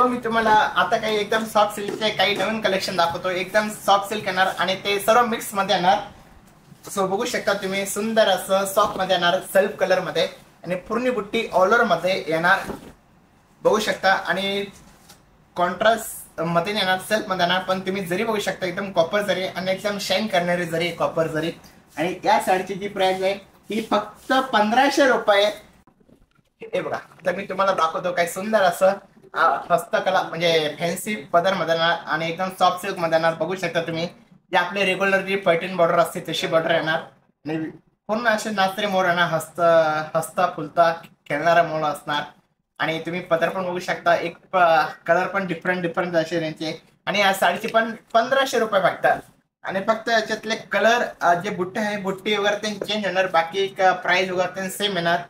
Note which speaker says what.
Speaker 1: So मी तुम्हाला आता काही एकदम सॉफ्ट सिल्कचे काही नवीन कलेक्शन दाखवतो. एकदम सॉफ्ट सिल्क येणार आणि ते सर्व मिक्स मध्ये येणार. सो बघू शकता तुम्ही, सुंदर असं सॉफ्ट मध्ये येणार, सेल्फ कलर मध्ये आणि पूर्ण बुट्टी ऑल ओव्हर मध्ये येणार. बघू शकता आणि कॉन्ट्रास्ट मध्ये येणार, सेल्फ मध्ये येणार. पण तुम्ही जरी बघू शकता एकदम कॉपर जरी आणि एकदम शाईन करणारी जरी कॉपर जरी. आणि या साडीची जी प्राइस आहे ही फक्त 1500 रुपये. हे बघा, तर मी तुम्हाला दाखवतो काय सुंदर असं हस्तकला म्हणजे फॅन्सी पदर मध्ये येणार आणि एकदम सॉफ्ट सिल्क मध्ये येणार. बघू शकता तुम्ही, जे आपले रेग्युलर जी पैठणी बॉर्डर असते तशी बॉर्डर येणार आणि पूर्ण असे नाचरे मोर येणार, हसता फुलता खेळणारा मोर असणार. आणि तुम्ही पदर पण बघू शकता, एक कलर पण डिफरंट असे त्यांचे. आणि या साडीचे पण 1500 रुपये भेटतात. आणि फक्त याच्यातले कलर जे बुट्टे आहे बुट्टी वगैरे ते चेंज होणार, बाकी प्राइस वगैरे ते सेम येणार.